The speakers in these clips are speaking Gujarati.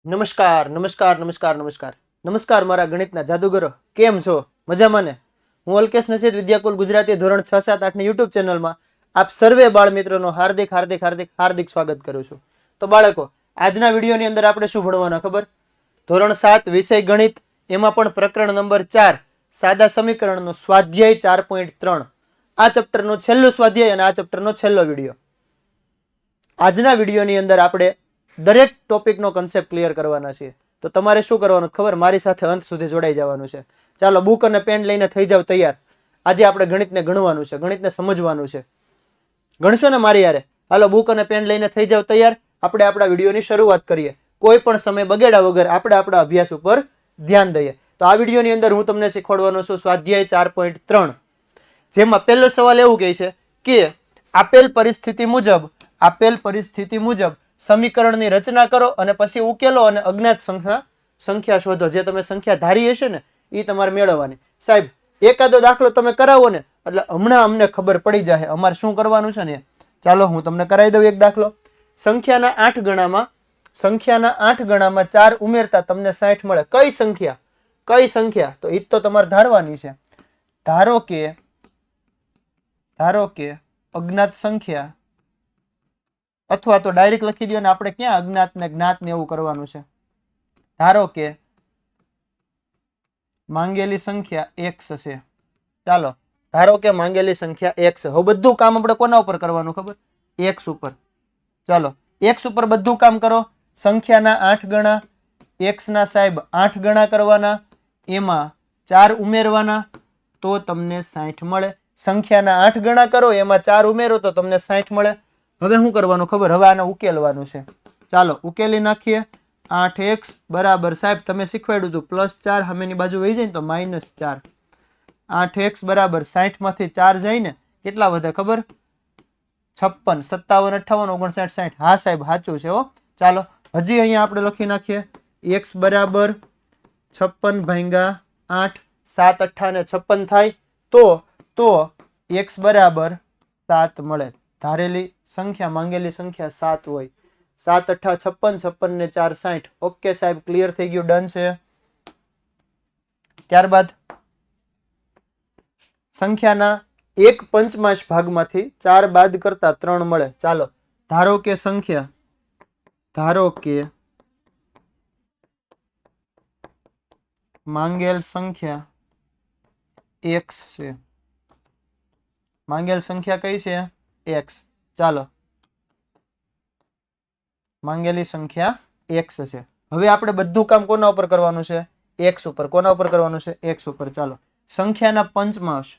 નમસ્કાર નમસ્કાર નમસ્કાર નમસ્કાર નમસ્કાર મારા ગણિતના જાદુગરો, કેમ છો? મજામાં ને? હું અલ્કેશ નસીદ વિદ્યાકુલ ગુજરાતી ધોરણ 6, 7, 8 ની યુટ્યુબ ચેનલમાં આપ સર્વે બાળ મિત્રોનો હાર્દિક હાર્દિક હાર્દિક હાર્દિક સ્વાગત કરું છું. તો બાળકો, આજના વિડીયોની અંદર આપણે શું ભણવાના ખબર? ધોરણ 7 વિષય ગણિત, એમાં પણ પ્રકરણ નંબર 4 સાદા સમીકરણનો સ્વાધ્યાય 4.3 આ ચેપ્ટરનો છેલ્લો સ્વાધ્યાય અને આ ચેપ્ટરનો છેલ્લો વિડીયો. આજના વિડીયોની અંદર આપણે દરેક ટોપિકનો કન્સેપ્ટ ક્લિયર કરવાના છે. તો તમારે શું કરવાનું ખબર? મારી સાથે અંત સુધી જોડાઈ જવાનું છે. ચાલો બુક અને પેન લઈને થઈ જાવ તૈયાર. આજે આપણે ગણિતને ગણવાનું છે, ગણિતને સમજવાનું છે. ગણશો ને મારી યારે? હાલો બુક અને પેન લઈને થઈ જાવ તૈયાર. આપણે આપણા વિડીયોની શરૂઆત કરીએ. કોઈ પણ સમય બગાડ્યા વગર આપણે આપણા અભ્યાસ ઉપર ધ્યાન દઈએ. તો આ વિડીયોની અંદર હું તમને શીખવાડવાનો છું સ્વાધ્યાય 4.3, જેમાં પહેલો સવાલ એવું કહે છે કે આપેલ પરિસ્થિતિ મુજબ સમીકરણની રચના કરો અને પછી ઉકેલો અને અજ્ઞાત સંખ્યા શોધો. જે તમે સંખ્યા ધારી હશે ને એ તમારે મેળવવાની. સાહેબ એકાદો દાખલો તમે કરાવો ને એટલે હમણાં અમને ખબર પડી જાય અમારે શું કરવાનું છે ને. ચાલો હું તમને કરાવી દઉં એક દાખલો. સંખ્યાના 8 ગણામાં 4 ઉમેરતા તમને 60 મળે. કઈ સંખ્યા? તો એ તો તમારે ધારવાની છે. ધારો કે અજ્ઞાત સંખ્યા, અથવા તો ડાયરેક્ટ લખી દો ને આપણે ક્યાં અજ્ઞાત ને જ્ઞાત ને એવું કરવાનું છે. ધારો કે માંગેલી સંખ્યા x છે. ચાલો ધારો કે માંગેલી સંખ્યા x. હવે બધું કામ આપણે કોના ઉપર કરવાનું ખબર? x ઉપર. ચાલો x ઉપર બધું કામ કરો. સંખ્યાના 8 ગણા, x ના સાહેબ 8 ગણા કરવાના, એમાં 4 ઉમેરવાના તો તમને 60 મળે. સંખ્યાના 8 ગણા કરો, એમાં 4 ઉમેરો તો તમને 60 મળે. હવે શું કરવાનું ખબર? હવે આને ઉકેલવાનું છે. ચાલો ઉકેલી નાખીએ. 8x બરાબર, સાહેબ તમે શીખવાડ્યું હતું +4 સામેની બાજુ વહી જાય ને તો -4. 8x બરાબર 60 માંથી 4 જાય ને કેટલા વધે ખબર? 56, 57, 58, 59, 60. હા સાહેબ સાચું છે હો. ચાલો હજી અહીંયા આપણે લખી નાખીએ x બરાબર 56 / 8, 7 8 ને 56 થાય તો x બરાબર 7 મળે. ધારેલી સંખ્યા, માંગેલી સંખ્યા 7 હોય. 7 8 56, 56 ને 4 60. ઓકે સાહેબ, ક્લિયર થઈ ગયું, ડન છે. ત્યારબાદ સંખ્યાના 1/5 ભાગમાંથી 4 બાદ કરતા 3 મળે. ચાલો ધારો કે માંગેલ સંખ્યા x છે. માંગેલ સંખ્યા કઈ છે? x. ચાલો માંગેલી સંખ્યા x છે. હવે આપણે બધું કામ કોના ઉપર કરવાનું છે? x ઉપર. કોના ઉપર કરવાનું છે? x ઉપર. ચાલો સંખ્યાના પંચમાંશ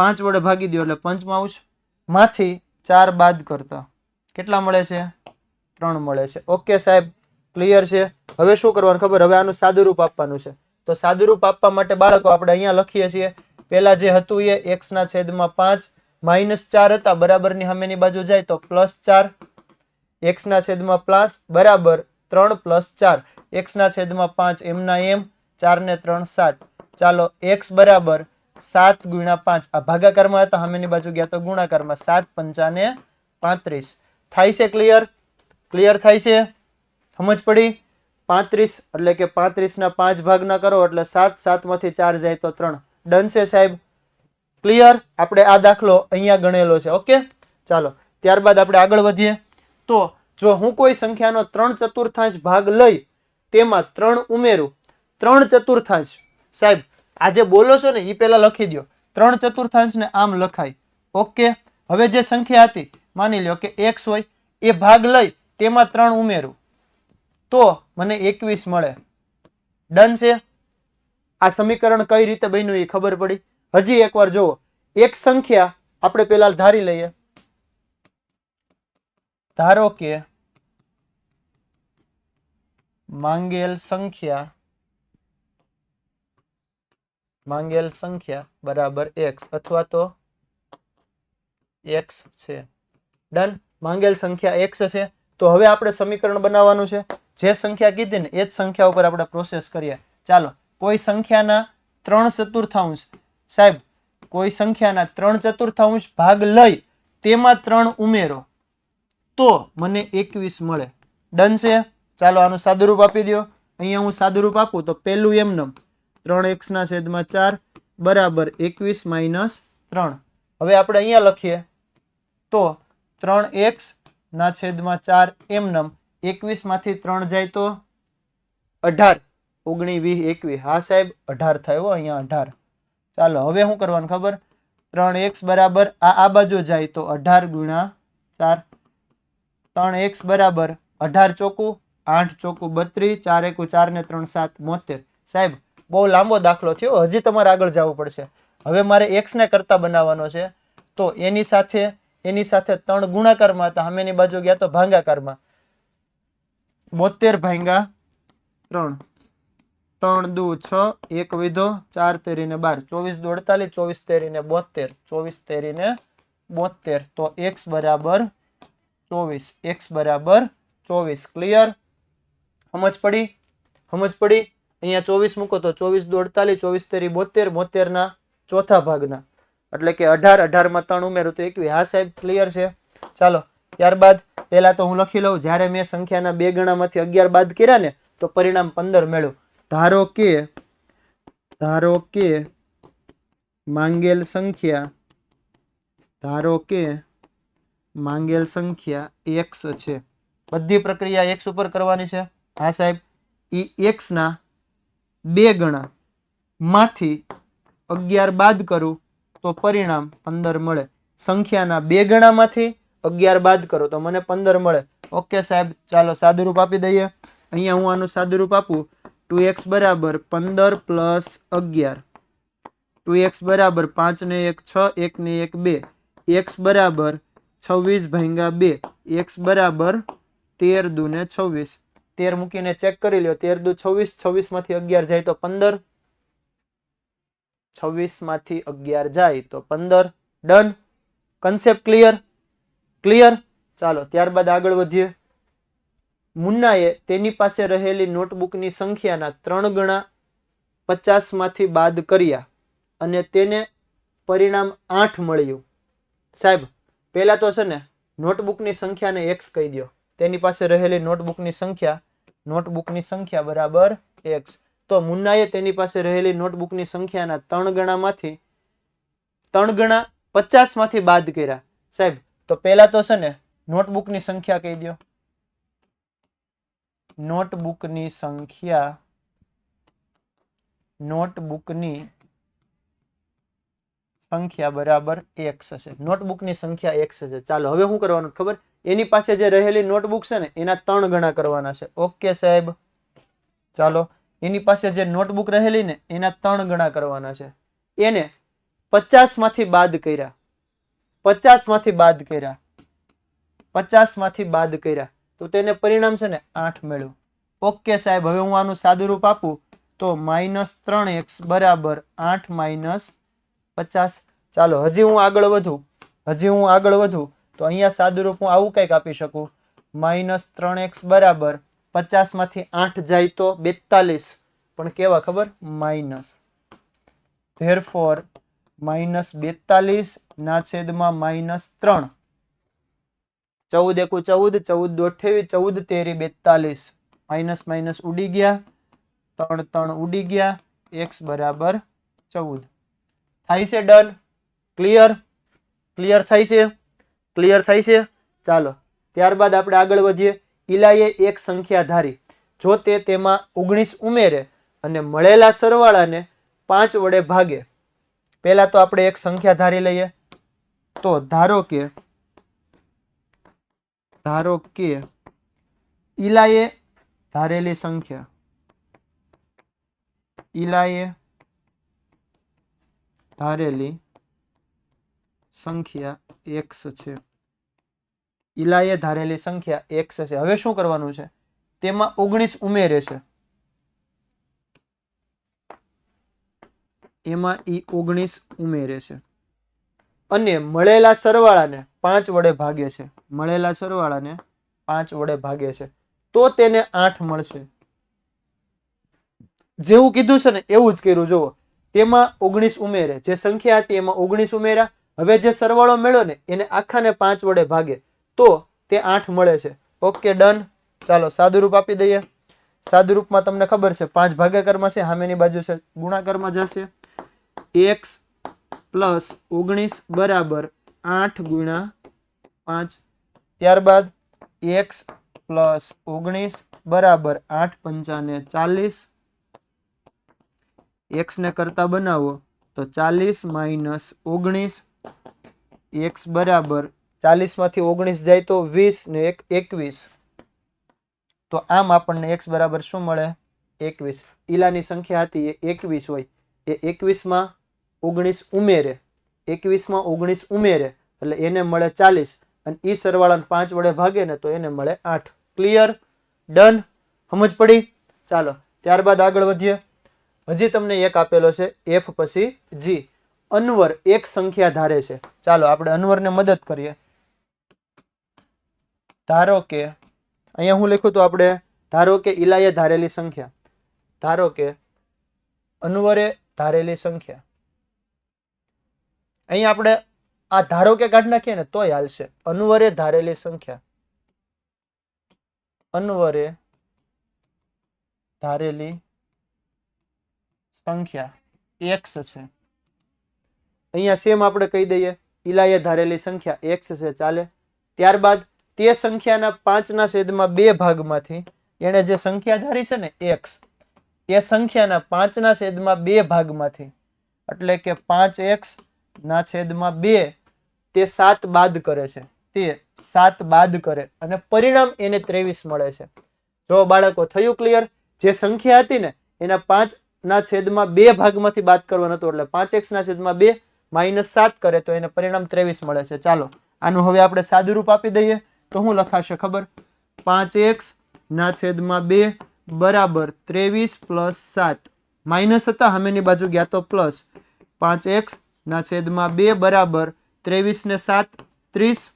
5 વડે ભાગી દો એટલે પંચમાંશ માંથી 4 બાદ કરતા કેટલા મળે છે? 3 મળે છે. ઓકે સાહેબ, ક્લિયર છે. હવે શું કરવાનું ખબર? હવે આનું સાદુરૂપ આપવાનું છે. તો સાદુરૂપ આપવા માટે બાળકો આપણે અહીંયા લખીએ છીએ. પેલા જે હતું એ x/5 -4 હતા, બરાબરની સામેની બાજુ જાય તો +4. x/5 બરાબર 3 + 4. x/5 એમના એમ, 4 ને 3 7. ચાલો x બરાબર 7 × 5. આ ભાગાકારમાં હતા, સામેની બાજુ ગયા તો ગુણાકારમાં. 7 × 5 = 35 થાય છે. ક્લિયર થાય છે? સમજ પડી? 35 એટલે કે 35 ના 5 ભાગના કરો એટલે 7, 7 માંથી 4 જાય તો 3. ડન છે સાહેબ, ક્લિયર. આપણે આ દાખલો અહીંયા ગણેલો છે. ઓકે ચાલો ત્યારબાદ આપણે આગળ વધીએ. તો જો હું કોઈ સંખ્યાનો 3/4 ભાગ લઈ તેમાં 3 ઉમેરું, 3/4, સાહેબ આ જે બોલો છો ને એ પેલા લખી દો. 3/4 ને આમ લખાય. ઓકે, હવે જે સંખ્યા હતી માની લો કે x હોય, એ ભાગ લઈ તેમાં 3 ઉમેરું તો મને 21 મળે. ડન છે. આ સમીકરણ કઈ રીતે બન્યું એ ખબર પડી? હજી એકવાર જુઓ. એક સંખ્યા આપણે પેલા ધારી લઈએ. ધારો કે માંગેલ સંખ્યા બરાબર x, અથવા તો x છે. ડન. માંગેલ સંખ્યા x છે. તો હવે આપણે સમીકરણ બનાવવાનું છે. જે સંખ્યા કીધી ને એ જ સંખ્યા ઉપર આપણે પ્રોસેસ કરીએ. ચાલો કોઈ સંખ્યાના 3/4, સાહેબ કોઈ સંખ્યાના 3/4 ભાગ લઈ તેમાં 3 ઉમેરો તો મને 21 મળે. ડન છે. ચાલો આનું સાદુરૂપ આપી દો. અહીંયા હું સાદુરૂપ આપું તો પહેલું એમનેમ 3x/4 બરાબર 21 - 3. હવે આપણે અહીંયા લખીએ તો 3x/4 એમનેમ 21 માંથી 3 જાય તો 18, 19, 20, 21. હા સાહેબ 18 થયો અહીંયા 18. ચાલો હવે શું કરવાનું ખબર? 3x બરાબર આ બાજુ જાય તો 18 × 4. 3x બરાબર 18 ચોકું 8 ચોકું 32, 4 એકુ 4 ને 3 7 72. સાહેબ બહુ લાંબો દાખલો થયો, હજી તમારે આગળ જવું પડશે. હવે મારે x ને કરતા બનાવવાનો છે તો એની સાથે 3 ગુણાકારમાં હતા, સામેની બાજુ ગયા તો ભાગાકારમાં. 72 ભાગ્યા 3, 3 દુ 6, 1 વિધો 4 તેરી ને 12, 24 દુ 48, 24 તેરી ને 72, 24 તેરી ને 72. તો x બરાબર 24, x બરાબર 24. ક્લિયર? સમજ પડી? અહીંયા 24 મૂકો તો 24 દુ 48, 24 તેરી 72, 72 ના ચોથા ભાગના એટલે કે 18, 18 માં 3 ઉમેરો તો 21. હા સાહેબ ક્લિયર છે. ચાલો ત્યારબાદ પહેલા તો હું લખી લઉં. જ્યારે મેં સંખ્યાના બે ગણામાંથી 11 બાદ કર્યા ને તો પરિણામ 15 મળ્યું. ધારો કે માંગેલ સંખ્યા x છે. બધી પ્રક્રિયા x ઉપર કરવાની છે. હા સાહેબ ઈ x ના બે ગણા માંથી 11 બાદ કરું તો પરિણામ 15 મળે. સંખ્યાના બે ગણામાંથી 11 બાદ કરો તો મને 15 મળે. ઓકે સાહેબ ચાલો સાદુરૂપ આપી દઈએ. અહીંયા હું આનું સાદુરૂપ આપું 2x બરાબર 15 + 11, 2x બરાબર 5 ને 1 6, 1 ને 1 2, x બરાબર 26 ભાગ્યા 2, x બરાબર 13 દુ ને 26. 13 મૂકીને ચેક કરી લ્યો. 13 દુ 26, 26 માંથી 11 જાય તો 15, 26 માંથી 11 જાય તો 15. ડન. Concept clear? ચાલો ત્યારબાદ આગળ વધીએ. મુન્નાએ તેની પાસે રહેલી નોટબુકની સંખ્યાના 3 ગણા 50 માંથી બાદ કર્યા અને તેને પરિણામ 8 મળ્યું. સાહેબ પહેલા તો છે ને નોટબુકની સંખ્યાને x કહી દો. તેની પાસે રહેલી નોટબુકની સંખ્યા બરાબર x. તો મુન્નાએ તેની પાસે રહેલી નોટબુકની સંખ્યાના 3 ગણામાંથી 3 ગણા 50 માંથી બાદ કર્યા. સાહેબ તો પહેલા તો છે ને નોટબુકની સંખ્યા કહી દો. નોટબુકની સંખ્યા બરાબર x હશે. નોટબુકની સંખ્યા x હશે. ચાલો હવે શું કરવાનું ખબર? એની પાસે જે રહેલી નોટબુક છે ને એના 3 ગણા કરવાના છે. ઓકે સાહેબ ચાલો એની પાસે જે નોટબુક રહેલી ને એના 3 ગણા કરવાના છે. એને 50 માંથી બાદ કર્યા 50 માંથી બાદ કર્યા તો તેને પરિણામ છે ને 8 મળ્યું. ઓકે સાહેબ હવે હું આનું સાદુરૂપ આપું તો -3x બરાબર 8 - 50. ચાલો હજી હું આગળ વધું તો અહીંયા સાદુરૂપ હું આવું કંઈક આપી શકું. -3x બરાબર 50 માંથી 8 જાય તો 42, પણ કેવા ખબર? માઇનસ. ધેરફોર -42 ના છેદમાં -3. 14 એકુ 14, 14 દુ 28, 14 તેરી 42. માઇનસ માઇનસ ઉડી ગયા, 3 3 ઉડી ગયા. x બરાબર 14 થાય છે. ડન. ક્લિયર થાય છે. ચાલો ત્યારબાદ આપણે આગળ વધીએ. ઈલાએ એક સંખ્યા ધારી. જો તે તેમાં 19 ઉમેરે અને મળેલા સરવાળાને 5 વડે ભાગે. પહેલા તો આપણે એક સંખ્યા ધારી લઈએ. તો ધારો કે ઈલાએ ધારેલી સંખ્યા x છે. ઈલાએ ધારેલી સંખ્યા x છે. હવે શું કરવાનું છે? તેમાં 19 ઉમેરે છે. એમાં ઈ 19 ઉમેરે છે અને મળેલા સરવાળાને 5 વડે ભાગે છે. તો તેને 8 મળશે. જેવું કીધું છે ને એવું જ કર્યું. જુઓ તેમાં 19 ઉમેરે, જે સંખ્યા હતી એમાં 19 ઉમેર્યા. હવે જે સરવાળો મળ્યો ને એને આખાને 5 વડે ભાગે તો તે 8 મળે છે. Okay done. ચાલો સાદુરૂપ આપી દઈએ. સાદુરૂપમાં તમને ખબર છે 5 ભાગાકારમાં છે, સામેની બાજુ છે ગુણાકારમાં જશે. x પ્લસ 19 બરાબર 8 ગુણ્યા 5. ત્યારબાદ x પ્લસ 19 બરાબર 8 પંચાને 40. x ને કરતા બનાવો તો 40 માઇનસ 19. x બરાબર 40 માંથી 19 જાય તો 20 ને 21. તો આમ આપણને x બરાબર શું મળે? 21. ઈલાની સંખ્યા હતી એ 21 હોય, એ 21 માં 19 ઉમેરે, 21 માં 19 ઉમેરે એટલે એને મળે 40, અને ઈ સરવાળાને 5 વડે ભાગે ને તો એને મળે 8. ક્લિયર? ડન? સમજ પડી? ચાલો ત્યારબાદ આગળ વધીએ. હજી તમને એક આપેલો છે f પછી g. અનવર એક સંખ્યા ધારે છે. ચાલો આપણે અનવરને મદદ કરીએ. ધારો કે અહીંયા હું લખ્યું તો આપણે, ધારો કે ઈલાએ ધારેલી સંખ્યા, ધારો કે અનવરે ધારેલી સંખ્યા. અહીંયા આપણે આ ધારો કે કાઢી નાખીએ ને તોય હાલશે. અનવરે ધારેલી સંખ્યા, અનવરે ધારેલી સંખ્યા x છે. અહીંયા સેમ આપણે કહી દઈએ ઈલાએ ધારેલી સંખ્યા x છે, ચાલે. ત્યારબાદ તે સંખ્યાના 5ના છેદમાં 2 ભાગમાંથી એને જે સંખ્યા ધારી છે ને x, એ સંખ્યાના 5ના છેદમાં 2 ભાગમાંથી એટલે કે 5x ના છેદમાં 2 તે 7 બાદ કરે છે, તે 7 બાદ કરે અને પરિણામ એને 23 મળે છે. જો બાળકો થયું ક્લિયર? જે સંખ્યા હતી ને એના 5ના છેદમાં 2 ભાગમાંથી બાદ કરવાનો હતો, એટલે 5x ના છેદમાં 2 માઇનસ 7 કરે તો એને પરિણામ 23 મળે છે. ચાલો આનું હવે આપણે સાદુરૂપ આપી દઈએ તો શું લખાશે ખબર? 5x ના છેદમાં 2 બરાબર 23 પ્લસ 7. માઇનસ હતા સામેની બાજુ ગયા તો પ્લસ. 5x ના છેદમાં 2 બરાબર 23 ને 7 30.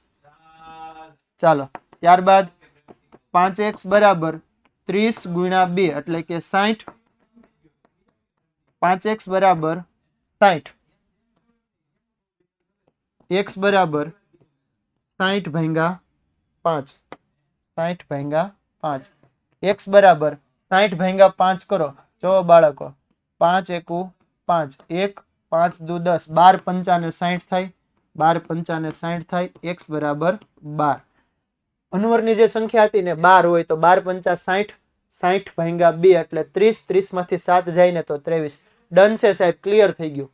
ચાલો ત્યારબાદ 5x બરાબર 30 ગુણ્યા 2 એટલે કે 60. 5x બરાબર 60. x બરાબર 60 ભાગ્યા 5. 60 ભાગ્યા 5. x બરાબર 60 ભાગ્યા 5 કરો. જો બાળકો 5 એકુ 5, 1 5 દુ 10, 12 પંચાને 60 થાય, 12 પંચાને 60 થાય. x બરાબર 12. અનવરની જે સંખ્યા હતી ને 12 હોય તો 12 પંચા 60, 60 ભાગ્યા 2 એટલે 30, 30 માંથી 7 જાય ને તો 23. ડન છે સાહેબ, ક્લિયર થઈ ગયું.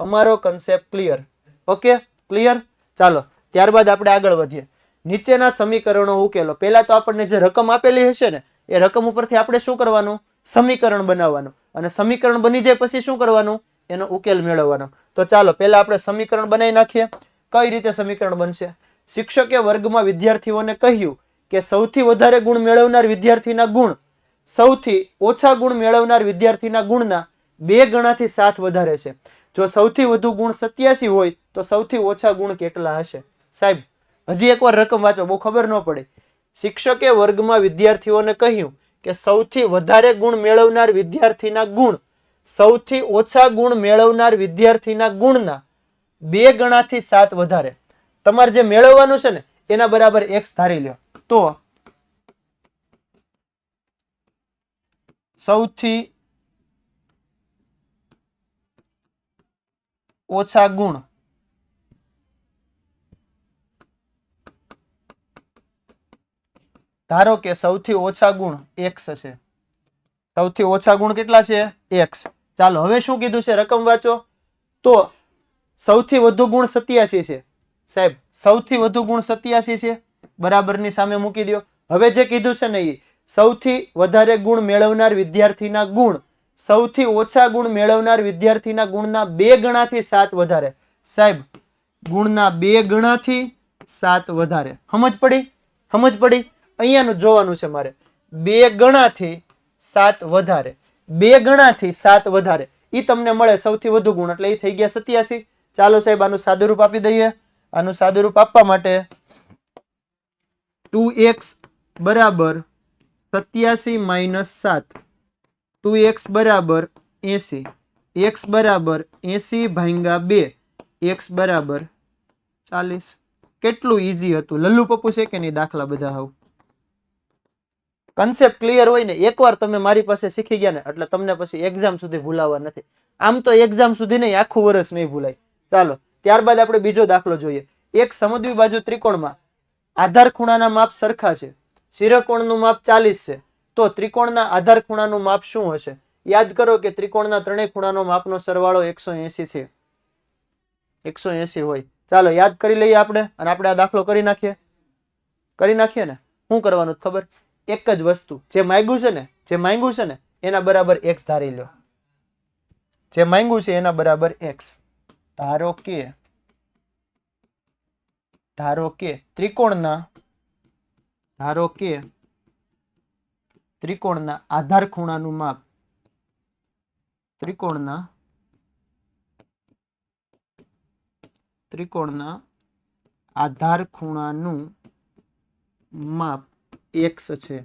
અમારો કન્સેપ્ટ ક્લિયર. Okay, clear? ચાલો ત્યારબાદ આપણે આગળ વધીએ. નીચેના સમીકરણો ઉકેલો. પહેલા તો આપણને જે રકમ આપેલી હશે ને એ રકમ ઉપરથી આપણે શું કરવાનું? સમીકરણ બનાવવાનું, અને સમીકરણ બની જાય પછી શું કરવાનું? એનો ઉકેલ મેળવવાનો. તો ચાલો પહેલા આપણે સમીકરણ બનાવી નાખીએ. કઈ રીતે સમીકરણ બનશે? શિક્ષકે વર્ગમાં વિદ્યાર્થીઓને કહ્યું કે સૌથી વધારે ગુણ મેળવનાર વિદ્યાર્થીના ગુણ સૌથી ઓછા ગુણ મેળવનાર વિદ્યાર્થીના ગુણના 2 ગણાથી 7 વધારે છે. જો સૌથી વધુ ગુણ 87 હોય તો સૌથી ઓછા ગુણ કેટલા હશે? સાહેબ હજી એકવાર રકમ વાંચો, બહુ ખબર ન પડે. શિક્ષકે વર્ગમાં વિદ્યાર્થીઓને કહ્યું કે સૌથી વધારે ગુણ મેળવનાર વિદ્યાર્થીના ગુણ સૌથી ઓછા ગુણ મેળવનાર વિદ્યાર્થીના ગુણના 2 ગણાથી 7 વધારે. તમારે જે મેળવવાનું છે ને એના બરાબર x ધારી લ્યો. તો સૌથી ઓછા ગુણ ધારો કે સૌથી ઓછા ગુણ x છે. સૌથી ઓછા ગુણ કેટલા છે? x. ચાલો હવે શું કીધું છે? રકમ વાંચો. તો સૌથી વધુ ગુણ 87 છે. સાહેબ સૌથી વધુ ગુણ 87 છે, બરાબરની સામે મૂકી દો. હવે જે કીધું છે ને એ સૌથી વધારે ગુણ મેળવનાર વિદ્યાર્થીના ગુણ સૌથી ઓછા ગુણ મેળવનાર વિદ્યાર્થીના ગુણના 2 ગણાથી 7 વધારે. સાહેબ ગુણના 2 ગણાથી 7 વધારે. સમજ પડી? સમજ પડી? અહીંયાનું જોવાનું છે મારે. 2 ગણાથી 7 વધારે, 2 ગણાથી 7 વધારે ઈ તમને મળે સૌથી વધુ ગુણ, એટલે એ થઈ ગયા 87. ચાલો સાહેબ આનું સાદુરૂપ આપી દઈએ. આનું સાદુરૂપ આપવા માટે 2x બરાબર 87 માઇનસ 7. 2x બરાબર 80. x બરાબર 80 ભાગ્યા 2. x બરાબર 40. કેટલું ઈઝી હતું. લલ્લુ પપ્પુ છે કે નહીં દાખલા બધા? આવું કન્સેપ્ટ ક્લિયર હોય ને, એકવાર તમે મારી પાસે શીખી ગયા ને એટલે તમને પછી એક્ઝામ સુધી ભૂલાવા નથી. આમ તો એક્ઝામ સુધી નહીં, આખું વર્ષ નહીં ભૂલાય. ચાલો ત્યારબાદ આપણે બીજો દાખલો જોઈએ. એક સમદ્વિબાજુ ત્રિકોણમાં આધાર ખૂણાના માપ સરખા છે, શિરકોણનું માપ 40 છે, તો ત્રિકોણના આધાર ખૂણાનું માપ શું હશે? યાદ કરો કે ત્રિકોણના ત્રણેય ખૂણાનો માપનો સરવાળો 180 છે. 180 હોય. ચાલો યાદ કરી લઈએ આપણે અને આપણે આ દાખલો કરી નાખીએ ને. શું કરવાનું ખબર? એક જ વસ્તુ જે માંગ્યું છે ને એના બરાબર x ધારી લો. જે માંગ્યું છે એના બરાબર x. ધારો કે ત્રિકોણના આધાર ખૂણાનું માપ ત્રિકોણના આધાર ખૂણાનું માપ x છે.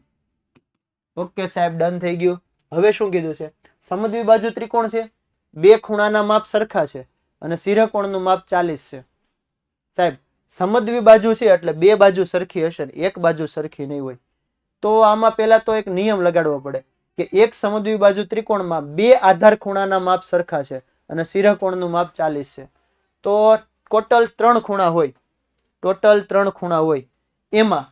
ઓકે સાહેબ, ડન થઈ ગયું. હવે શું કીધું છે? સમદ્વિબાજુ ત્રિકોણ છે, બે ખૂણાના માપ સરખા છે અને શિરકોણનું માપ 40 છે. સાહેબ સમદ્વિબાજુ છે એટલે બે બાજુ સરખી હશે ને એક બાજુ સરખી નહીં હોય. તો આમાં પહેલા તો એક નિયમ લગાડવો પડે કે એક સમદ્વિબાજુ ત્રિકોણમાં બે આધાર ખૂણાના માપ સરખા છે અને શિરકોણનું માપ 40 છે. તો ટોટલ 3 ખૂણા હોય. એમાં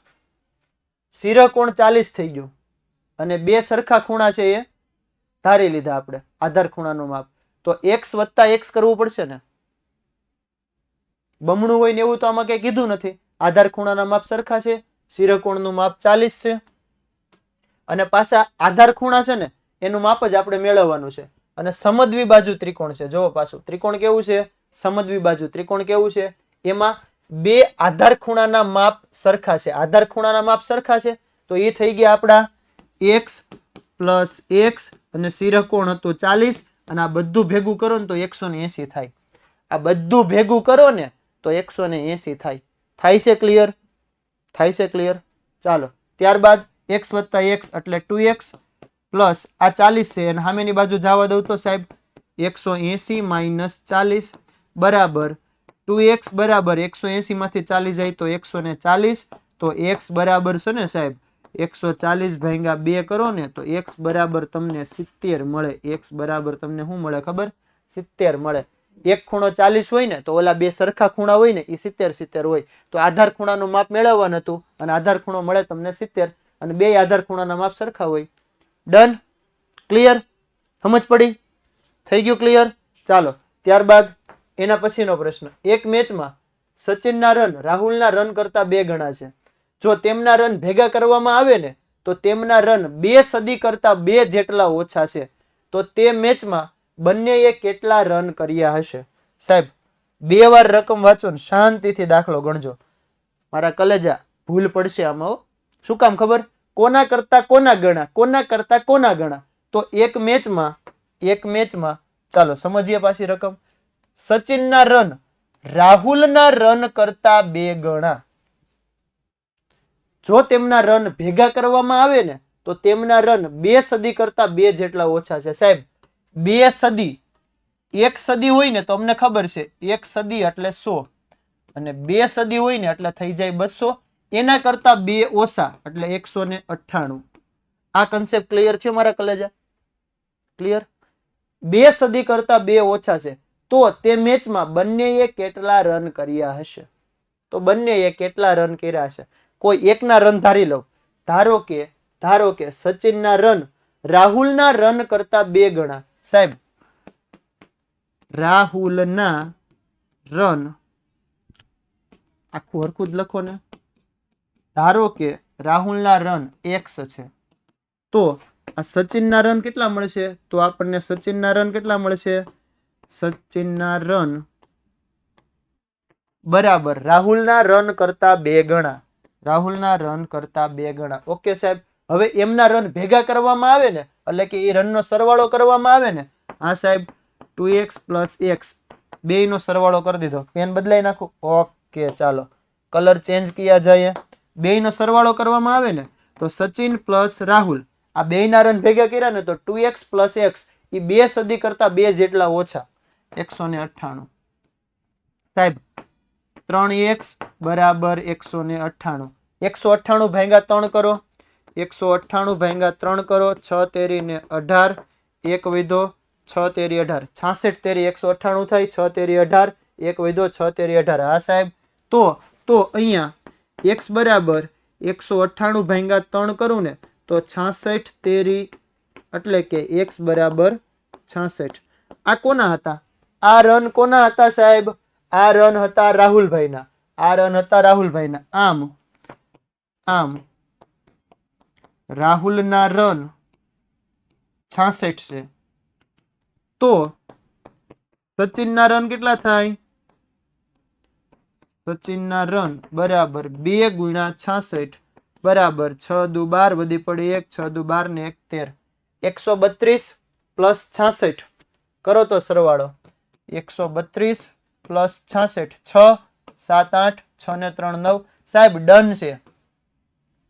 શિરકોણ 40 થઈ ગયું અને બે સરખા ખૂણા છે એ ધારી લીધા આપણે આધાર ખૂણાનું માપ. તો x વત્તા x કરવું પડશે ને. બમણું હોય ને એવું તો આમાં કઈ કીધું નથી. આધાર ખૂણાના માપ સરખા છે, શિરકોણનું માપ 40 છે અને પાછા આધાર ખૂણા છે ને એનું માપ જ આપણે મેળવવાનું છે. અને સમદ્વિબાજુ ત્રિકોણ છે. જોવો પાછું ત્રિકોણ કેવું છે? સમદ્વિબાજુ ત્રિકોણ કેવું છે? એમાં બે આધાર ખૂણાના માપ સરખા છે. આધાર ખૂણાના માપ સરખા છે તો એ થઈ ગયા આપણા x પ્લસ x અને શિરકોણ હતું 40 અને આ બધું ભેગું કરો ને તો 180 થાય. આ બધું ભેગું કરો ને તો 180 થાય. થાય છે ક્લિયર? ચાલો ત્યારબાદ x વત્તા x એટલે 2x પ્લસ આ 40 છે અને સામેની બાજુ જવા દઉં તો સાહેબ 180 માઇનસ 40 બરાબર 2x બરાબર 180 માંથી 40 જાય તો 140. તો x બરાબર છે ને સાહેબ 140 ભાગ્યા 2 કરો ને તો x બરાબર તમને 70 મળે. x બરાબર તમને શું મળે ખબર? 70 મળે. એક ખૂણો 40 હોય ને તો ઓલા બે સરખા ખૂણા હોય ને એ 70 હોય. તો આધાર ખૂણાનું માપ મેળવવાનું હતું અને આધાર ખૂણો મળે તમને 70 અને બે આધાર ખૂણાના માપ સરખા હોય. ડન? ક્લિયર? સમજ પડી? થઈ ગયું ક્લિયર? ચાલો ત્યારબાદ એના પછીનો પ્રશ્ન. એક મેચમાં સચિનના રન રાહુલના રન કરતા 2 ગણા છે. જો તેમના રન ભેગા કરવામાં આવે ને તો તેમના રન 2 સદી કરતા 2 જેટલા ઓછા છે. તો તે મેચમાં બંનેએ કેટલા રન કર્યા હશે? સાહેબ 2 વાર રકમ વાંચો ને શાંતિથી દાખલો ગણજો. મારા કલેજા ભૂલ પડશે આમાં. શું કામ ખબર? કોના કરતા કોના ગણા. તો એક મેચમાં ચાલો સમજીએ પાછી રકમ. સચિનના રન રાહુલના રન કરતા 2 ગણા. જો તેમના રન ભેગા કરવામાં આવે ને તો તેમના રન 2 સદી કરતા 2 જેટલા ઓછા છે. સાહેબ 2 સદી, 1 સદી હોય ને તો અમને ખબર છે 1 સદી એટલે 100 અને 2 સદી હોય ને એટલે થઈ જાય 200. એના કરતા 2 ઓછા એટલે 198. આ કન્સેપ્ટ ક્લિયર થયો મારા કલેજા? ક્લિયર? 2 સદી કરતા 2 ઓછા છે તો તે મેચમાં બંનેએ કેટલા રન કર્યા હશે? તો બંનેએ કેટલા રન કર્યા હશે? કોઈ એકના રન ધારી લો. ધારો કે સચિનના રન રાહુલના રન કરતા 2 ગણા. સાહેબ રાહુલના રન આખું હરખું જ લખો ને. ધારો કે રાહુલના રન x છે તો આ સચિનના રન કેટલા મળશે? તો આપણને સચિનના રન કેટલા મળશે? સચિનના રન બરાબર રાહુલના રન કરતા 2 ગણા. ઓકે સાહેબ. હવે એમના રન ભેગા કરવામાં આવે ને એટલે કે એ રનનો સરવાળો કરવામાં આવે ને. હા સાહેબ 2x પ્લસ x બેયનો સરવાળો કરી દીધો. પેન બદલાઈ નાખો. ઓકે ચાલો કલર ચેન્જ કિયા જાય. બેયનો સરવાળો કરવામાં આવે ને તો સચિન પ્લસ રાહુલ આ બેયના રન ભેગા કર્યા ને તો 2x પ્લસ x એ 2 સદી કરતા 2 જેટલા ઓછા 198. સાહેબ 3x બરાબર 198. 198 ભાગ્યા 3 કરો 198 ભાગ્યા 3 કરો 6 તેરી ને 18 એક વધ્યો 6 તેરી 18 66 તેરી 198 થાય 6 તેરી 18 એક વધ્યો 6 તેરી 18 હા સાહેબ તો અહીંયા x બરાબર 198 ભાગ્યા 3 કરું ને તો 66 તેરી એટલે કે x બરાબર 66 આ કોના હતા આ રન કોના હતા સાહેબ આ રન હતા રાહુલભાઈના આમ રાહુલના રન 66 છે તો સચિનના રન કેટલા થાય સચિનના રન બરાબર 2 ગુણ્યા 66 બરાબર 6 દુ 12 વધી પડી 1 6 દુ 12 ને 1 13 132 પ્લસ 66 કરો તો સરવાળો 132 પ્લસ 66 6 7 8 6 ને 3 9 સાહેબ ડન છે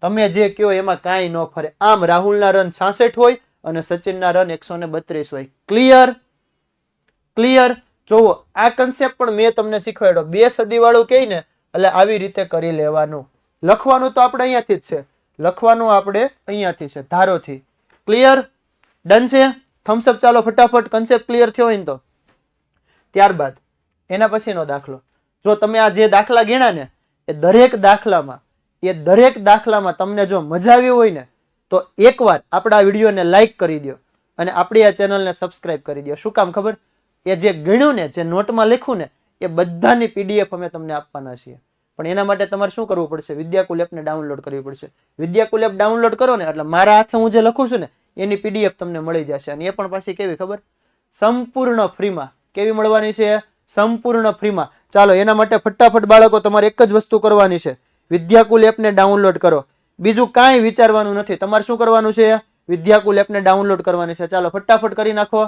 તમે જે કયો એમાં કાંઈ ન ફરે આમ રાહુલના રન 66 હોય અને સચિનના રન 132 હોય ક્લિયર જોવો આ કન્સેપ્ટ પણ મેં તમને શીખવાડ્યો 2 સદી વાળું કહે ને એટલે આવી રીતે કરી લેવાનું લખવાનું તો આપણે અહીંયાથી જ છે ધારોથી ક્લિયર ડન છે થમ્સ અપ ચાલો ફટાફટ કન્સેપ્ટ ક્લિયર થયો હોય ને તો ત્યારબાદ એના પછીનો દાખલો જો તમે આ જે દાખલા ગણ્યા ને એ દરેક દાખલામાં તમને જો મજા આવી હોય ને તો એકવાર આપણા વિડીયોને લાઈક કરી દો અને આપણી આ ચેનલને સબસ્ક્રાઇબ કરી દો શું કામ ખબર એ જે ગણ્યું ને જે નોટમાં લખ્યું ને એ બધાની પીડીએફ અમે તમને આપવાના છીએ પણ એના માટે તમારે શું કરવું પડશે વિદ્યાકુલ એપને ડાઉનલોડ કરવી પડશે વિદ્યાકુલ એપ ડાઉનલોડ કરો ને એટલે મારા હાથે હું જે લખું છું ને એની પીડીએફ તમને મળી જશે અને એ પણ પાછી કેવી ખબર સંપૂર્ણ ફ્રીમાં કેવી મળવાની છે સંપૂર્ણ ફ્રીમાં ચાલો એના માટે ફટાફટ બાળકો તમારે એક જ વસ્તુ કરવાની છે વિદ્યાકુલ એપને ડાઉનલોડ કરો બીજું કાંઈ વિચારવાનું નથી તમારે શું કરવાનું છે વિદ્યાકુલ એપને ડાઉનલોડ કરવાની છે ચાલો ફટાફટ કરી નાખો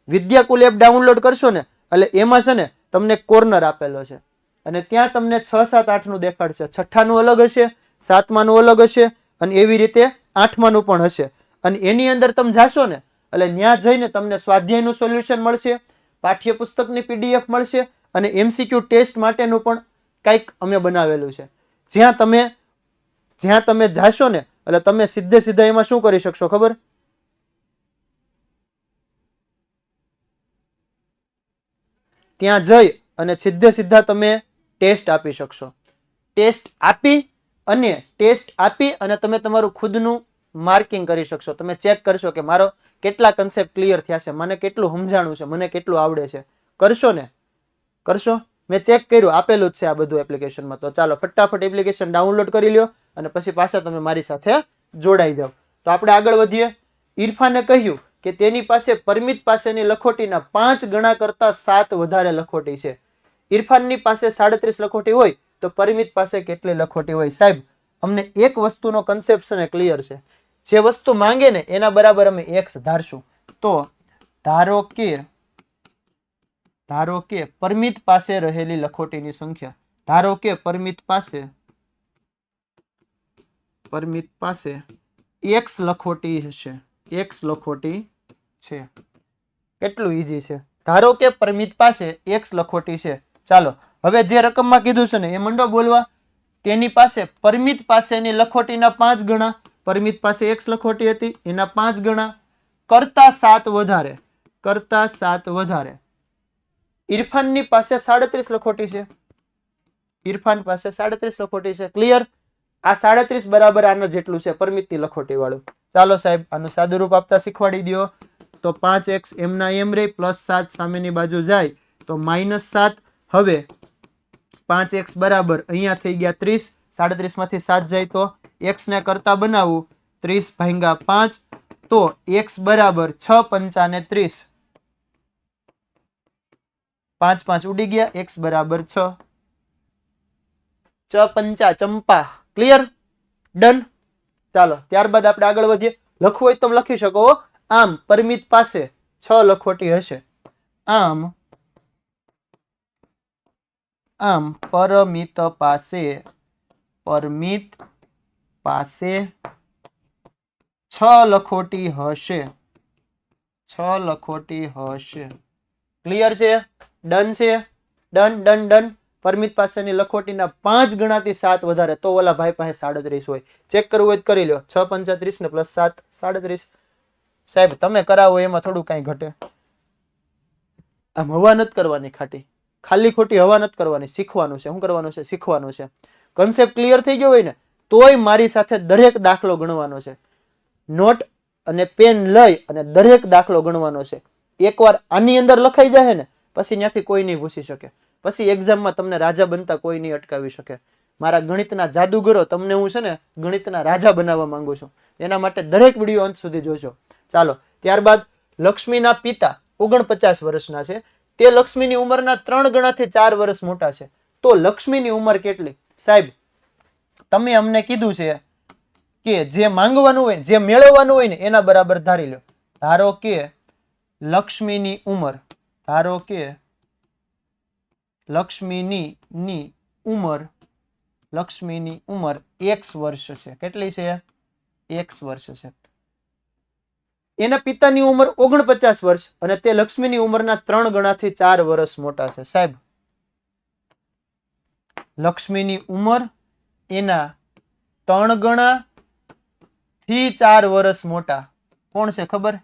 વિદ્યાકુલ એપ ડાઉનલોડ કરશો ને એટલે એમાં છે ને તમને કોર્નર આપેલો છે અને ત્યાં તમને 6 7 8 નું દેખાડશે 6ઠ્ઠા નું અલગ હશે 7મા નું અલગ હશે અને એવી રીતે 8મા નું પણ હશે અને એની અંદર તમે જાશો ને એટલે ત્યાં જઈને તમને સ્વાધ્યાયનું સોલ્યુશન મળશે પાઠ્યપુસ્તકની પીડીએફ મળશે અને એમસીક્યુ ટેસ્ટ માટેનું પણ કંઈક અમે બનાવેલું છે જ્યાં તમે જાશો ને એટલે તમે સીધા એમાં શું કરી શકશો ખબર ત્યાં જઈ અને સીધા તમે ટેસ્ટ આપી શકશો ટેસ્ટ આપી અને તમે તમારું ખુદનું માર્કિંગ કરી શકશો તમે ચેક કરશો કે મારો કેટલા કન્સેપ્ટ ક્લિયર થયા છે મને કેટલું સમજાણું છે મને કેટલું આવડે છે કરશો મેં ચેક કર્યું આપેલું જ છે આ બધું એપ્લિકેશનમાં તો ચાલો ફટાફટ એપ્લિકેશન ડાઉનલોડ કરી લ્યો અને પછી પાછા તમે મારી સાથે જોડાઈ જાઓ તો આપણે આગળ વધીએ ઇરફાને કહ્યું કે તેની પાસે પરમિત પાસેની લખોટીના 5 ગણા કરતા 7 વધારે લખોટી છે ઇરફાનની પાસે 37 લખોટી હોય તો પરમિત પાસે કેટલી લખોટી હોય સાહેબ અમને એક વસ્તુનો કન્સેપ્ટ છે ને ક્લિયર છે જે વસ્તુ માંગે ને એના બરાબર અમે x ધારશું તો ધારો કે પરમિત પાસે રહેલી લખોટીની સંખ્યા ધારો કે પરમિત પાસે x લખોટી હશે x લખોટી છે કેટલું ઈઝી છે ધારો કે પરમિત પાસે x લખોટી છે ચાલો હવે જે રકમમાં કીધું છે ને એ મંડો બોલવા તેની પાસે પરમિત પાસેની લખોટીના 5 ગણા પરમિત પાસે x લખોટી હતી એના 5 ગણા કરતા 7 વધારે ઇરફાનની પાસે 37 લખોટી છે ઇરફાન પાસે 37 લખોટી છે ક્લિયર આ 37 બરાબર આના જેટલું છે પરમિતની લખોટી વાળું ચાલો સાહેબ આનું સાદું રૂપ આપતા શીખવાડી દો તો 5x એમના એમ રે +7 સામેની બાજુ જાય તો -7 હવે 5x બરાબર અહીંયા થઈ ગયા 30 37 માંથી 7 જાય તો x ને કરતા બનાવવું 30/5 તો x બરાબર 6 5 ને 30 5 5 ઉડી ગયા x બરાબર 6 ચ પંચા ચંપા ક્લિયર ડન ચાલો ત્યારબાદ આપણે આગળ વધીએ લખવું હોય તો લખી શકો આમ પરમિત પાસે 6 લખોટી હશે આમ પરમિત પાસે 6 લખોટી હશે ક્લિયર છે ડન છે ડન પરમિત પાસેની લખોટીના 5 ગણાથી 7 વધારે તો ઓલા ભાઈ પાસે 37 હોય. ચેક કરવું હોય તો કરી લો. 6 35 ને પ્લસ 7 37. સાહેબ તમે કરાવો એમાં થોડું કઈ ઘટે. આમ હવા નથી કરવાની ખાટી, ખાલી ખોટી હવા નથી કરવાની. શીખવાનું છે. શું કરવાનું છે? શીખવાનું છે. કન્સેપ્ટ ક્લિયર થઈ ગયો હોય ને તોય મારી સાથે દરેક દાખલો ગણવાનો છે. નોટ અને પેન લઈ અને દરેક દાખલો ગણવાનો છે. એકવાર આની અંદર લખાઈ જાય ને પછી ત્યાંથી કોઈ નહીં પૂછી શકે. પછી એક્ઝામમાં તમને રાજા બનતા કોઈ નહીં અટકાવી શકે. મારા ગણિતના જાદુગરો તમને હું છે ને ગણિતના રાજા બનાવવા માંગુ છું. એના માટે દરેક વિડીયો અંત સુધી જોજો. ચાલો, ત્યારબાદ લક્ષ્મીના પિતા 49 વર્ષના છે. તે લક્ષ્મીની ઉંમરના 3 ગણાથી 4 વર્ષ મોટા છે. તો લક્ષ્મીની ઉંમર કેટલી? સાહેબ તમે અમને કીધું છે કે જે માંગવાનું હોય જે મેળવવાનું હોય ને એના બરાબર ધારી લો. ધારો કે લક્ષ્મીની ઉંમર x વર્ષ છે. કેટલી છે? x વર્ષ છે. એના પિતાની ઉંમર 49 વર્ષ અને તે લક્ષ્મીની ઉંમરના 3 ગણાથી 4 વર્ષ મોટા છે. સાહેબ લક્ષ્મીની ઉંમર એના 3 ગણા થી 4 વર્ષ મોટા કોણ છે ખબર?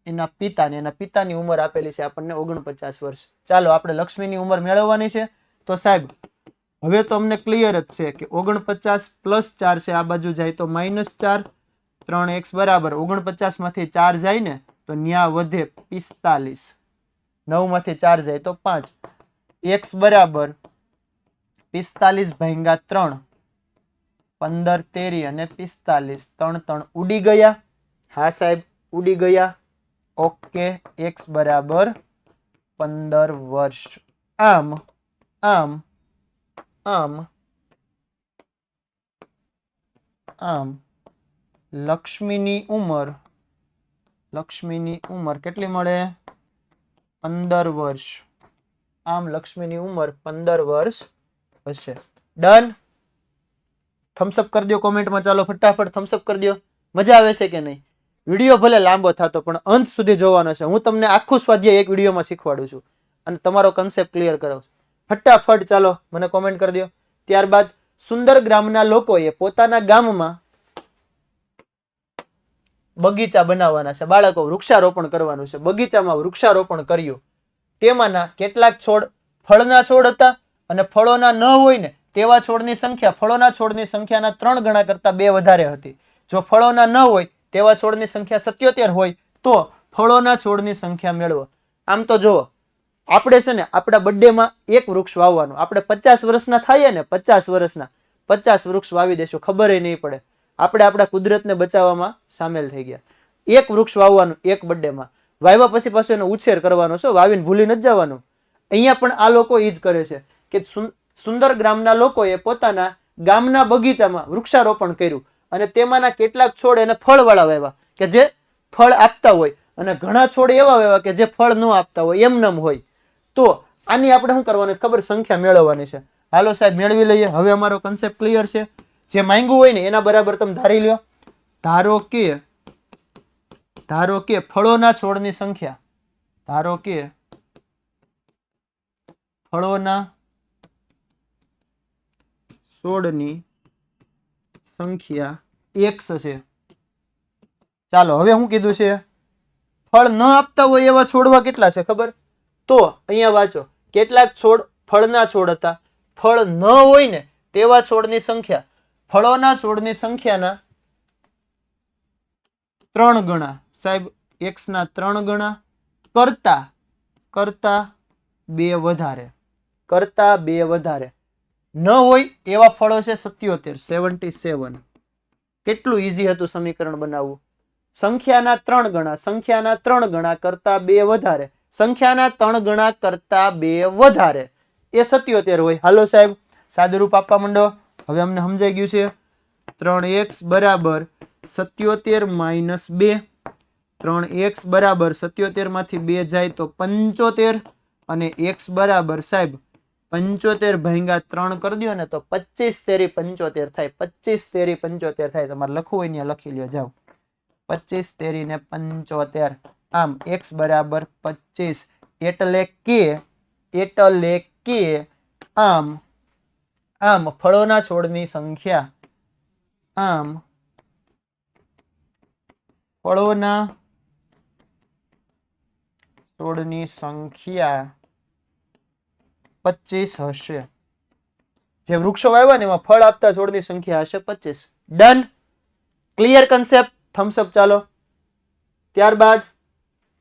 એના પિતાને. એના પિતાની ઉંમર આપેલી છે આપણને 49 વર્ષ. ચાલો આપણે લક્ષ્મીની ઉંમર મેળવવાની છે. તો સાહેબ હવે તો અમને ક્લિયર જ છે કે 49 પ્લસ 4 છે, આ બાજુ જાય તો -4, 3x બરાબર 49 માંથી 4 જાય ને તો ન્યા વધે 45, 9 માંથી 4 જાય તો 5, x બરાબર 45 ભાગ્યા 3, 15 તેરી અને 45, 3 3 ઉડી ગયા. હા સાહેબ ઉડી ગયા. ઓકે, x બરાબર 15 વર્ષ. આમ આમ આમ આમ લક્ષ્મીની ઉંમર કેટલી મળે? 15 વર્ષ. આમ લક્ષ્મીની ઉંમર 15 વર્ષ હશે. ડન. થમ્સઅપ કરી દો કોમેન્ટમાં. ચાલો ફટાફટ થમ્સઅપ કરી દો. મજા આવે છે કે નહીં? વિડીયો ભલે લાંબો થતો પણ અંત સુધી જોવાનો છે. હું તમને આખું સ્વાધ્યાય એક વિડીયોમાં શીખવાડું છું અને તમારો કન્સેપ્ટ ક્લિયર કરાવું છું. ફટાફટ ચાલો મને કોમેન્ટ કરી દો. ત્યારબાદ સુંદર ગ્રામના લોકોએ પોતાના ગામમાં બગીચા બનાવવાના છે. બાળકો વૃક્ષારોપણ કરવાનું છે. બગીચામાં વૃક્ષારોપણ કર્યું. તેમાંના કેટલાક છોડ ફળના છોડ હતા અને ફળોના ન હોય ને તેવા છોડની સંખ્યા ફળોના છોડની સંખ્યાના 3 ગણા કરતા 2 વધારે હતી. જો ફળોના ન હોય તેવા છોડની સંખ્યા 77 હોય તો ફળોના છોડની સંખ્યા મેળવો. આમ તો જુઓ આપણે છે ને આપણા બર્થડેમાં એક વૃક્ષ વાવવાનું. આપણે 50 વર્ષના થાય ને 50 વર્ષના 50 વૃક્ષ વાવી દેશું, ખબર નહીં પડે. આપણે આપણા કુદરતને બચાવવામાં સામેલ થઈ ગયા. એક વૃક્ષ વાવવાનું એક બર્થડેમાં. વાવ્યા પછી પાછું એનો ઉછેર કરવાનો છે. વાવીને ભૂલી નથી જવાનું. અહીંયા પણ આ લોકો એ જ કરે છે કે સુંદર ગ્રામના લોકોએ પોતાના ગામના બગીચામાં વૃક્ષારોપણ કર્યું અને તેમાંના કેટલાક છોડ એને ફળવાળા વાવ્યા કે જે ફળ આપતા હોય અને ઘણા છોડ એવા વાવ્યા કે જે ફળ ન આપતા હોય, એમનેમ હોય. તો આની આપણે શું કરવાનું ખબર? સંખ્યા મેળવવાની છે. હાલો સાહેબ મેળવી લઈએ. હવે અમારો કન્સેપ્ટ ક્લિયર છે. જે માંગ્યું હોય ને એના બરાબર તમે ધારી લ્યો. ધારો કે ફળોના છોડની સંખ્યા ફળોના છોડની સંખ્યા x છે. ચાલો હવે શું કીધું છે? ફળ ન આપતા હોય એવા છોડવા કેટલા છે ખબર? તો અહીંયા વાંચો. કેટલાક છોડ ફળના છોડ હતા. ફળ ન હોય ને તેવા છોડની સંખ્યા ફળોના છોડની સંખ્યાના 3 ગણા. સાહેબ x ના 3 ગણા કરતા 2 વધારે. ન હોય એવા ફળો છે 77. કેટલું ઈઝી હતું સમીકરણ બનાવવું. સંખ્યાના 3 ગણા કરતા 2 વધારે. સંખ્યાના 3 ગણા કરતા 2 વધારે એ 77 હોય. હાલો સાહેબ સાદુરૂપ આપવા માંડો. હવે અમને સમજાઈ ગયું છે. 3x બરાબર 77 - 2. 3x બરાબર 77 માંથી 2 જાય તો 75 અને x બરાબર સાહેબ 75 ભાગ્યા 3 કરી દો ને તો 25 તેરી 75 થાય. 25 તેરી 75 થાય. તમારે લખવું હોય ને લખી લ્યો. જાઓ 25 તેરી ને 75. આમ x બરાબર 25 એટલે કે આમ ફળોના છોડની સંખ્યા, આમ ફળોના છોડની સંખ્યા 25 હશે. જે વૃક્ષો વાવ્યા ને એમાં ફળ આપતા છોડની સંખ્યા હશે 25. Done, clear concept, Thums up ચાલો. ત્યારબાદ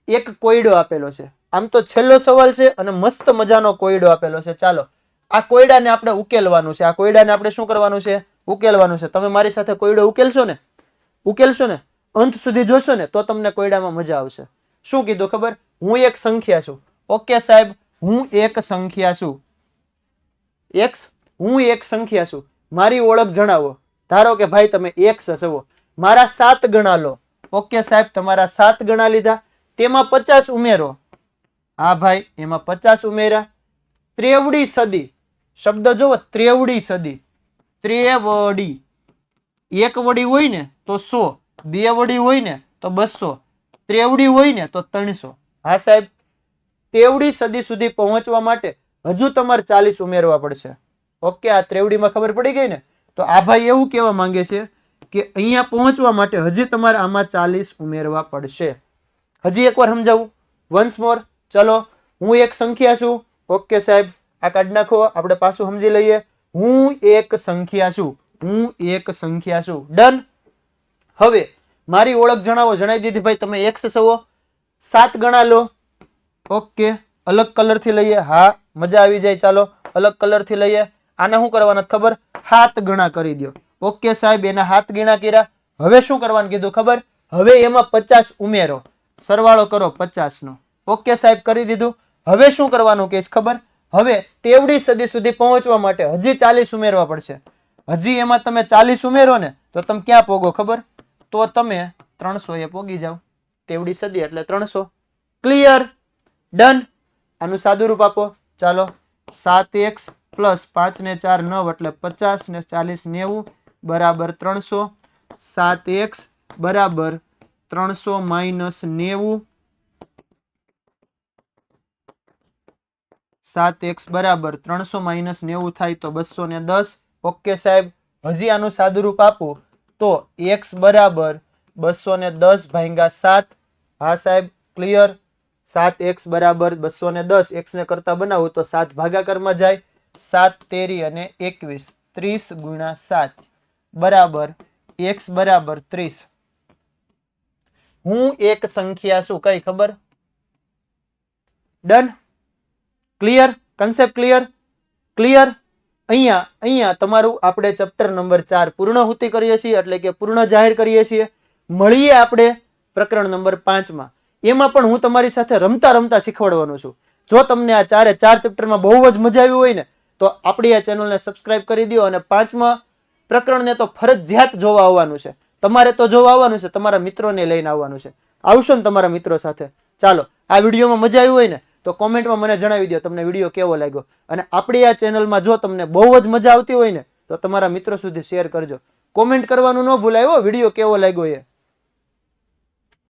એક કોયડો આપેલો છે. આમ તો છેલ્લો સવાલ છે અને મસ્ત મજાનો કોયડો આપેલો છે. ચાલો આ કોયડાને આપણે ઉકેલવાનું છે. આ કોયડાને આપણે શું કરવાનું છે? ઉકેલવાનું છે. તમે મારી સાથે કોયડો ઉકેલશો ને, અંત સુધી જોશો ને તો તમને કોયડામાં મજા આવશે. શું કીધું ખબર? હું એક સંખ્યા છું. ઓકે સાહેબ, હું એક સંખ્યા છું. હું એક સંખ્યા છું. મારી ઓળખ જણાવો. ધારો કે ભાઈ તમે x છો, મારા 7 ગણા લો. ઓકે સાહેબ, તમારા 7 ગણા લીધા, તેમાં 50 ઉમેરો. હા ભાઈ, એમાં 50 ઉમેર્યા. ત્રેવડી સદી, શબ્દ જોવો, ત્રેવડી સદી. ત્રેવડી, એક વડી હોય ને તો 100, બે વડી હોય ને તો 200, ત્રેવડી હોય ને તો 300. હા સાહેબ, ત્રેવડી સદી સુધી પહોંચવા માટે હજુ તમારે 40 ઉમેરવા પડશે. ઓકે, આ ત્રેવડીમાં ખબર પડી ગઈ ને? તો આ ભાઈ એવું કહેવા માંગે છે કે અહીંયા પહોંચવા માટે હજી તમારે આમાં 40 ઉમેરવા પડશે. હજી એકવાર સમજાવું, વન્સ મોર. ચલો, હું એક સંખ્યા છું. ઓકે સાહેબ, આ કાઢી નાખો, આપણે પાછું સમજી લઈએ. હું એક સંખ્યા છું. ડન. હવે મારી ઓળખ જણાવો. જણાવી દીધી ભાઈ, તમે x છો. 7 ગણા લો. ઓકે, અલગ કલર થી લઈએ. હા, મજા આવી જાય. ચાલો અલગ કલર થી લઈએ. આને શું કરવાના ખબર? 7 ગણા કરી દો. ઓકે સાહેબ, એના 7 ગણા કર્યા. હવે શું કરવાનું કીધું ખબર? હવે એમાં 50 ઉમેરો, સરવાળો કરો 50 નો. ઓકે સાહેબ, કરી દીધું. હવે શું કરવાનું કે ખબર? હવે તેવડી સદી સુધી પહોંચવા માટે હજી 40 ઉમેરવા પડશે. હજી એમાં તમે 40 ઉમેરો ને તો તમે ક્યાં પોગો ખબર? તો તમે 300 એ પોગી જાવ. તેવડી સદી એટલે 300. ક્લિયર? ડન. આનું સાદું રૂપ આપો. ચાલો, 7x પ્લસ 5 ને 4 9 એટલે 50 ને 40 90 બરાબર 300. 7x બરાબર 300 માઇનસ 90. 7x બરાબર 300 માઇનસ 90 થાય તો 210. ઓકે સાહેબ, હજી આનું સાદું રૂપ આપું તો x બરાબર 210 ભાગ્યા 7. હા સાહેબ, ક્લિયર? 7x બરાબર 210. x ને કરતા બનાવું તો 7 ભાગાકારમાં જાય. 7 તેરી અને 21, 30 ગુણ્યા 7 બરાબર x બરાબર 30. હું એક સંખ્યા છું. કઈ ખબર? ડન. ક્લિયર? Concept clear? અહીંયા તમારું આપણે ચેપ્ટર નંબર 4 પૂર્ણહુતિ કરીએ છીએ, એટલે કે પૂર્ણ જાહેર કરીએ છીએ. મળીએ આપણે પ્રકરણ નંબર 5 માં. એમાં પણ હું તમારી સાથે રમતા શીખવાડવાનો છું. જો તમને આ 4 ચેપ્ટરમાં બહુ જ મજા આવી હોય ને તો આપણી આ ચેનલને સબસ્ક્રાઇબ કરી દો. અને 5મા પ્રકરણને તો ફરજિયાત જોવા આવવાનું છે. તમારે તો જોવા આવવાનું છે, તમારા મિત્રોને લઈને આવવાનું છે. આવશો ને તમારા મિત્રો સાથે? ચાલો, આ વિડીયોમાં મજા આવી હોય ને તો કોમેન્ટમાં મને જણાવી દો તમને વિડીયો કેવો લાગ્યો. અને આપણી આ ચેનલમાં જો તમને બહુ જ મજા આવતી હોય ને તો તમારા મિત્રો સુધી શેર કરજો. કોમેન્ટ કરવાનું ન ભૂલાય, વિડીયો કેવો લાગ્યો એ.